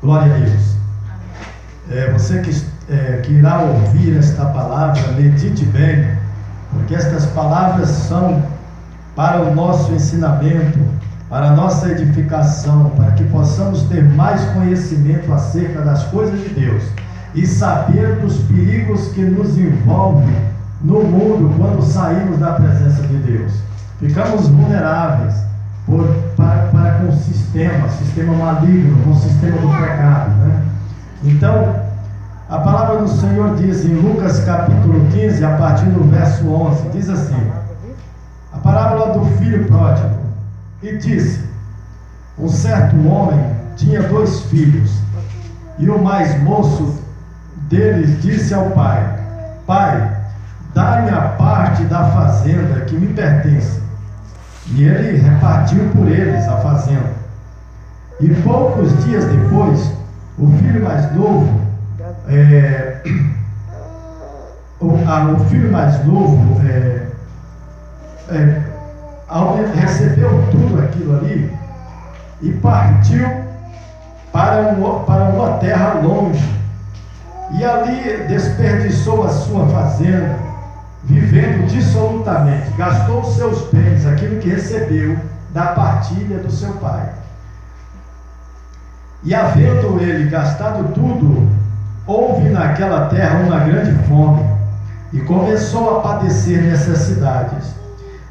Glória a Deus. Você que irá ouvir esta palavra, medite bem, porque estas palavras são para o nosso ensinamento, para a nossa edificação, para que possamos ter mais conhecimento acerca das coisas de Deus e saber dos perigos que nos envolvem no mundo quando saímos da presença de Deus. Ficamos vulneráveis para com o sistema maligno, com o sistema do pecado, né? Então, a palavra do Senhor diz em Lucas capítulo 15, a partir do verso 11, diz assim: a parábola do filho pródigo. E disse: um certo homem tinha 2 filhos, e o mais moço deles disse ao pai: Pai, dá-me a parte da fazenda que me pertence. E ele repartiu por eles a fazenda. E poucos dias depois, o filho mais novo, recebeu tudo aquilo ali e partiu para uma terra longe. E ali desperdiçou a sua fazenda, vivendo dissolutamente, gastou os seus bens, aquilo que recebeu da partilha do seu pai. E havendo ele gastado tudo, houve naquela terra uma grande fome, e começou a padecer necessidades.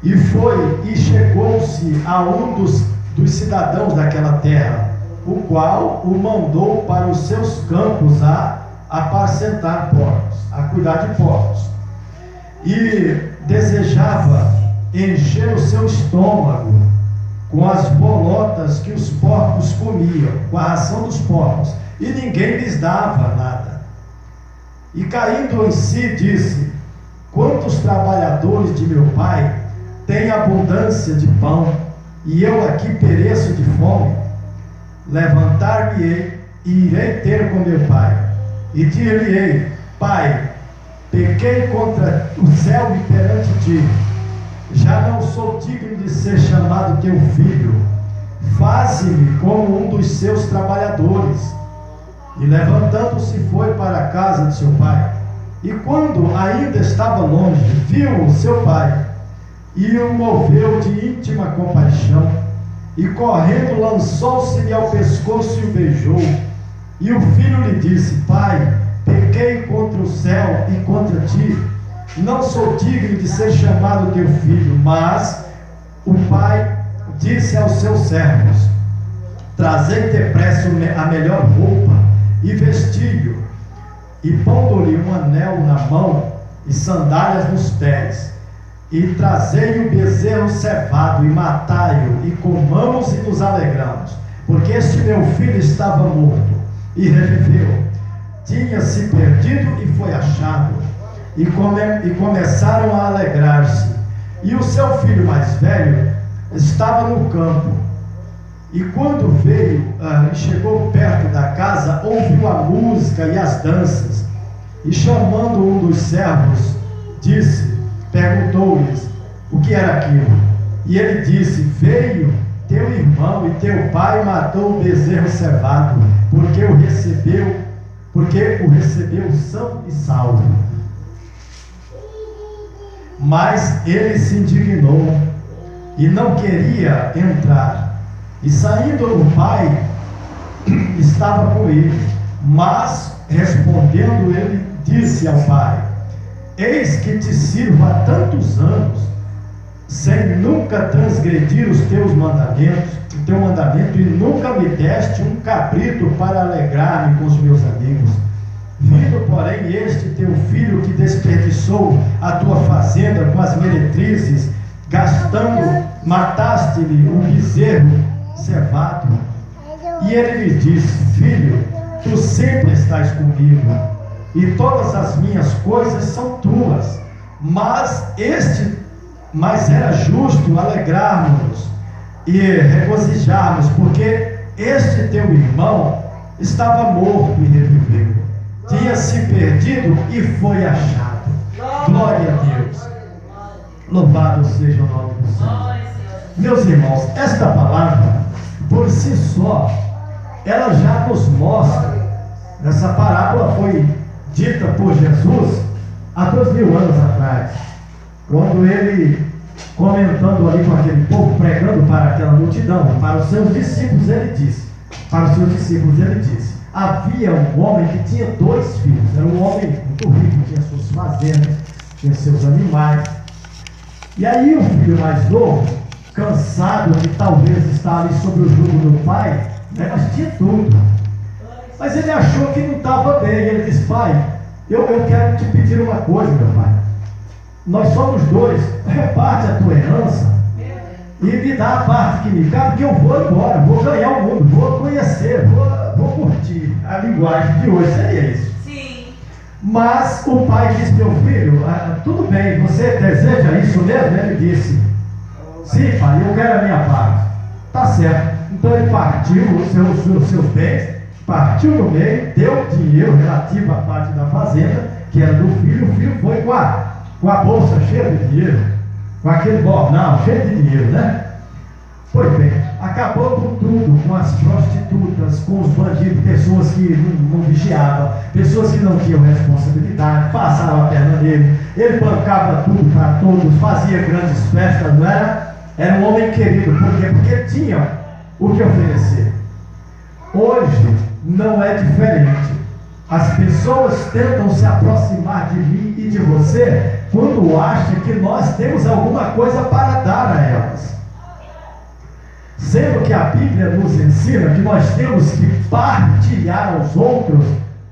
E foi e chegou-se a um dos cidadãos daquela terra, o qual o mandou para os seus campos a apacentar porcos, a cuidar de porcos. E desejava encher o seu estômago com as bolotas que os porcos comiam, com a ração dos porcos, e ninguém lhes dava nada. E caindo em si, disse: quantos trabalhadores de meu pai têm abundância de pão, e eu aqui pereço de fome? Levantar-me-ei e irei ter com meu pai, e dir-lhe-ei: Pai, pequei contra o céu e perante ti, já não sou digno de ser chamado teu filho, faze-me como um dos seus trabalhadores. E levantando-se foi para a casa de seu pai. E quando ainda estava longe, viu o seu pai, e o moveu de íntima compaixão, e correndo lançou-se-lhe ao pescoço e o beijou. E o filho lhe disse: Pai, pequei contra o céu e contra ti, não sou digno de ser chamado teu filho. Mas o pai disse aos seus servos: trazei depressa a melhor roupa e vestiu-o, e pondo-lhe um anel na mão e sandálias nos pés, e trazei o bezerro cevado e matai-o, e comamos e nos alegramos, porque este meu filho estava morto e reviveu, tinha-se perdido e foi achado. E começaram a alegrar-se. E o seu filho mais velho estava no campo. E quando veio e chegou perto da casa, ouviu a música e as danças. E chamando um dos servos, perguntou-lhes o que era aquilo. E ele disse: veio teu irmão e teu pai matou o bezerro cevado, porque o recebeu são e salvo. Mas ele se indignou e não queria entrar. E saindo o pai estava com ele. Mas respondendo ele, disse ao pai: eis que te sirvo há tantos anos, sem nunca transgredir os teus mandamentos, o teu mandamento, e nunca me deste um cabrito para alegrar-me com os meus amigos. Vindo, porém, este teu filho que desperdiçou a tua fazenda com as meretrizes, gastando, mataste-lhe um bezerro cevado. E ele lhe disse: filho, tu sempre estás comigo, e todas as minhas coisas são tuas. Mas era justo alegrarmos e regozijarmos, porque este teu irmão estava morto e reviveu, tinha se perdido e foi achado. Glória a Deus. Louvado seja o nome do Senhor. Meus irmãos, esta palavra por si só ela já nos mostra. Essa parábola foi dita por Jesus há 2000 anos atrás, quando ele, comentando ali com aquele povo, pregando para aquela multidão, para os seus discípulos, ele disse: havia um homem que tinha 2 filhos. Era um homem muito rico, tinha suas fazendas, tinha seus animais. E aí o filho mais novo, cansado de talvez estar ali sob o jugo do pai, né, mas tinha tudo. Mas ele achou que não estava bem. Ele disse: pai, eu quero te pedir uma coisa, meu pai. Nós somos 2, reparte a tua herança e me dá a parte que me cabe, que eu vou embora, vou ganhar o mundo, vou conhecer, vou curtir. A linguagem de hoje seria isso. Sim. Mas o pai disse: meu filho, tudo bem, você deseja isso mesmo? Ele disse: sim, pai, eu quero a minha parte. Tá certo. Então ele partiu os seus bens, partiu no meio, deu dinheiro relativo à parte da fazenda, que era do filho. O filho foi com a bolsa cheia de dinheiro, com aquele bornal cheio de dinheiro, né? Pois bem, acabou com tudo, com as prostitutas, com os bandidos, pessoas que não vigiavam, pessoas que não tinham responsabilidade, passaram a perna nele. Ele bancava tudo para todos, fazia grandes festas, não era? Era um homem querido. Por quê? Porque ele tinha o que oferecer. Hoje não é diferente. As pessoas tentam se aproximar de mim e de você quando acham que nós temos alguma coisa para dar a elas. Sendo que a Bíblia nos ensina que nós temos que partilhar aos outros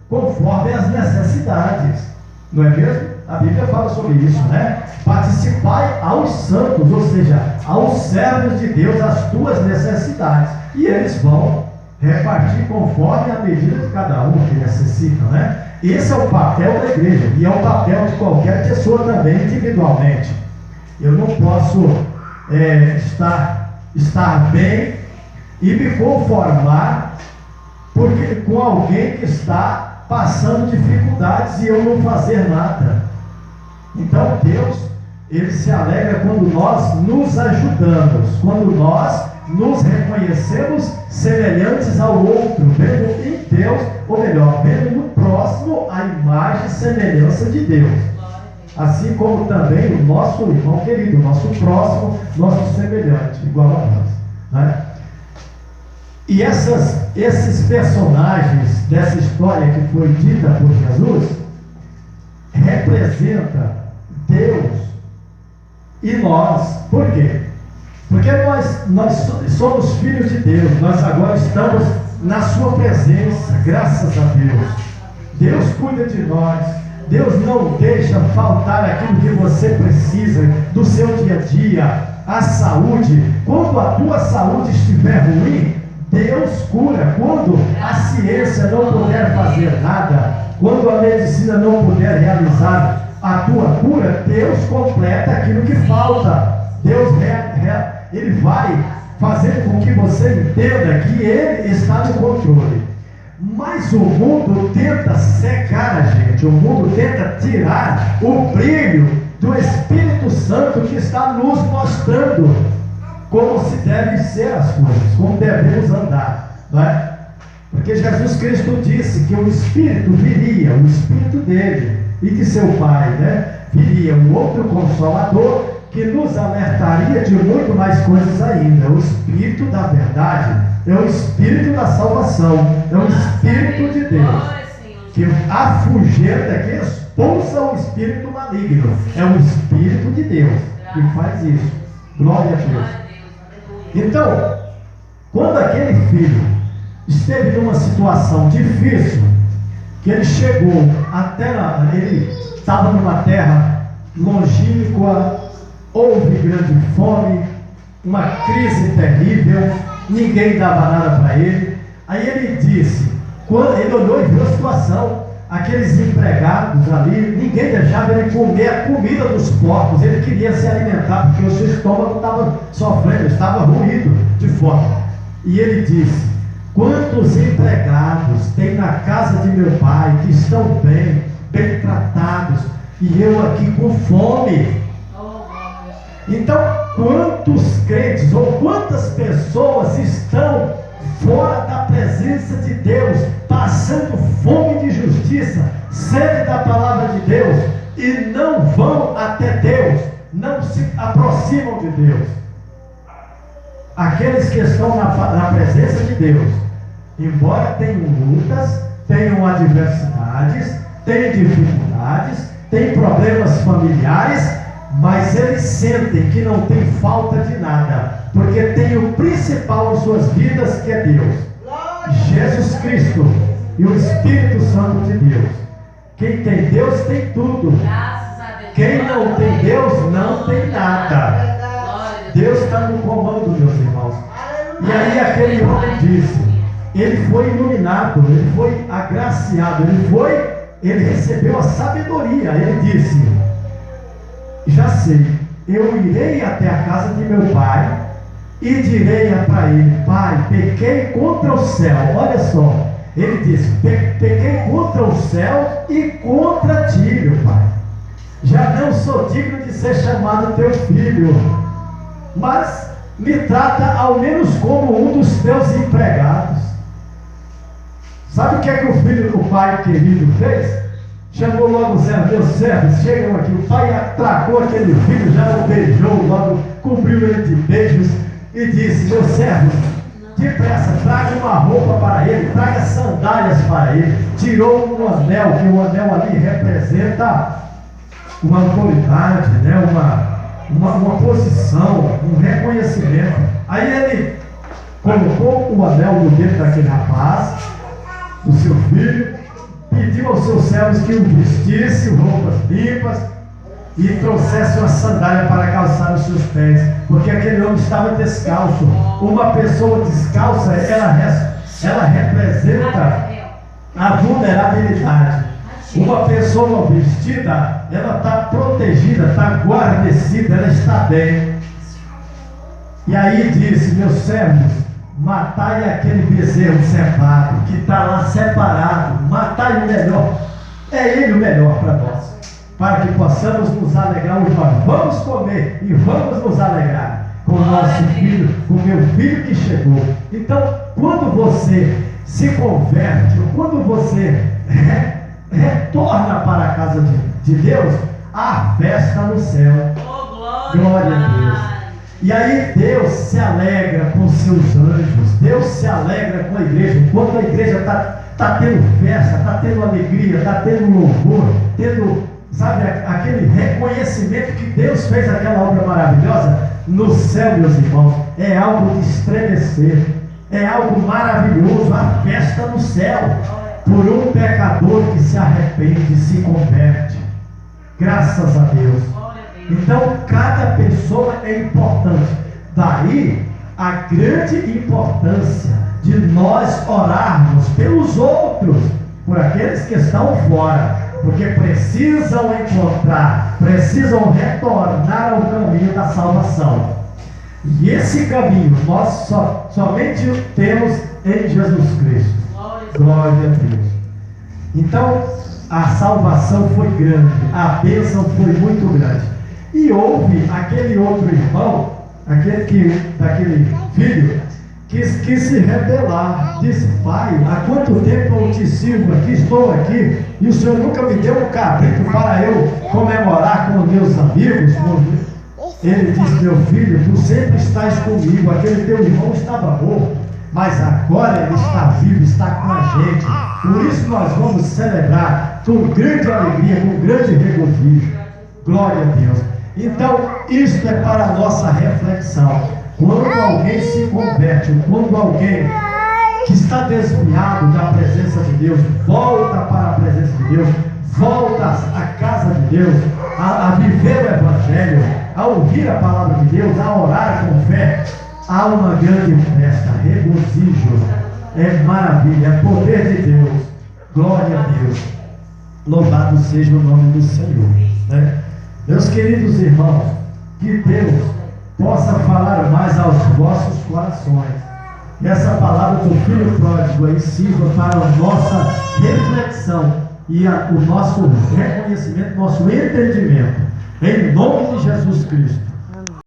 conforme as necessidades. Não é mesmo? A Bíblia fala sobre isso, né? Participai aos santos, ou seja, aos servos de Deus, as tuas necessidades. E eles vão repartir conforme a medida de cada um que necessita, né? Esse é o papel da igreja, e é o papel de qualquer pessoa também, individualmente. Eu não posso estar bem e me conformar com alguém que está passando dificuldades e eu não fazer nada. Então Deus, Ele se alegra quando nós nos ajudamos, quando nós nos reconhecemos semelhantes ao outro, vendo em Deus, ou melhor, vendo no próximo a imagem e semelhança de Deus. Assim como também o nosso irmão querido, o nosso próximo, nosso semelhante, igual a nós, né? E esses personagens dessa história que foi dita por Jesus representa Deus e nós. Por quê? Porque nós somos filhos de Deus. Nós agora estamos na sua presença, graças a Deus. Deus cuida de nós. Deus não deixa faltar aquilo que você precisa do seu dia a dia, a saúde. Quando a tua saúde estiver ruim, Deus cura. Quando a ciência não puder fazer nada, quando a medicina não puder realizar a tua cura, Deus completa aquilo que falta. Deus Ele vai fazer com que você entenda que Ele está no controle. Mas o mundo tenta cegar a gente, o mundo tenta tirar o brilho do Espírito Santo que está nos mostrando como se devem ser as coisas, como devemos andar, não é? Porque Jesus Cristo disse que o Espírito viria, o Espírito dele e de seu Pai, né? Viria um outro Consolador que nos alertaria de muito mais coisas ainda. O Espírito da verdade é o Espírito da salvação, é o Espírito de Deus que afugenta, que expulsa o espírito maligno. É o Espírito de Deus que faz isso. Glória a Deus. Então, quando aquele filho esteve numa situação difícil, que ele chegou até ele estava numa terra longínqua, houve grande fome, uma crise terrível, ninguém dava nada para ele. Aí ele disse, quando ele olhou e viu a situação, aqueles empregados ali, ninguém deixava ele comer a comida dos porcos. Ele queria se alimentar porque o seu estômago estava sofrendo, estava ruído de fome. E ele disse, quantos empregados tem na casa de meu pai que estão bem tratados, e eu aqui com fome? Então, quantos crentes ou quantas pessoas estão fora da presença presença de Deus, passando fome de justiça, sede da palavra de Deus, e não vão até Deus, não se aproximam de Deus. Aqueles que estão na presença de Deus, embora tenham lutas, tenham adversidades, tenham dificuldades, tenham problemas familiares, mas eles sentem que não tem falta de nada, porque tem o principal em suas vidas, que é Deus, Jesus Cristo e o Espírito Santo de Deus. Quem tem Deus tem tudo. Quem não tem Deus não tem nada. Deus está no comando, meus irmãos. E aí aquele homem disse, ele foi iluminado, ele foi agraciado, ele recebeu a sabedoria. Ele disse, já sei, eu irei até a casa de meu pai e direi para ele, pai, pequei contra o céu. Olha só, ele disse, pequei contra o céu e contra ti, meu pai. Já não sou digno de ser chamado teu filho, mas me trata ao menos como um dos teus empregados. Sabe o que é que o pai querido fez? Chamou logo o servo, meus servos, chegam aqui. O pai atracou aquele filho, já o beijou logo, cobriu ele de beijos e disse, meus servos, depressa, traga uma roupa para ele, traga sandálias para ele. Tirou um anel, que o anel ali representa uma autoridade, né? uma posição, um reconhecimento. Aí ele colocou o anel no dedo daquele rapaz, do seu filho, pediu aos seus servos que o vestisse, roupas limpas, e trouxesse uma sandália para calçar os seus pés, porque aquele homem estava descalço. Uma pessoa descalça, ela representa a vulnerabilidade. Uma pessoa vestida, ela está protegida, está guarnecida, ela está bem. E aí disse, meus servos, matai aquele bezerro cevado, que está lá separado, matai o melhor, é ele o melhor para nós, para que possamos nos alegrar hoje. Nós vamos comer e vamos nos alegrar com o nosso filho, com o meu filho que chegou. Então, quando você se converte, quando você retorna para a casa de Deus, há festa no céu. Glória a Deus. E aí Deus se alegra com seus anjos, Deus se alegra com a igreja. Enquanto a igreja está tendo festa, está tendo alegria, está tendo louvor, tendo, sabe, aquele reconhecimento que Deus fez aquela obra maravilhosa, no céu, meus irmãos, é algo de estremecer, é algo maravilhoso, a festa no céu, por um pecador que se arrepende e se converte. Graças a Deus. Então, cada pessoa é importante. Daí a grande importância de nós orarmos pelos outros, por aqueles que estão fora, porque precisam encontrar, precisam retornar ao caminho da salvação. E esse caminho nós somente temos em Jesus Cristo. Glória a Deus. Então, a salvação foi grande, a bênção foi muito grande. E houve aquele outro irmão, daquele filho, que quis se rebelar. Disse, pai, há quanto tempo eu te sirvo aqui, estou aqui, e o senhor nunca me deu um cabrito para eu comemorar com meus amigos? Ele disse, meu filho, tu sempre estás comigo, aquele teu irmão estava morto, mas agora ele está vivo, está com a gente. Por isso nós vamos celebrar com grande alegria, com grande regozijo. Glória a Deus. Então, isto é para a nossa reflexão. Quando alguém se converte, quando alguém que está desviado da presença de Deus, volta para a presença de Deus, volta à casa de Deus, a viver o Evangelho, a ouvir a palavra de Deus, a orar com fé, há uma grande festa, regozijo, é maravilha, é poder de Deus. Glória a Deus. Louvado seja o nome do Senhor, né? Meus queridos irmãos, que Deus possa falar mais aos vossos corações. E essa palavra do Filho Pródigo aí sirva para a nossa reflexão e o nosso reconhecimento, nosso entendimento. Em nome de Jesus Cristo.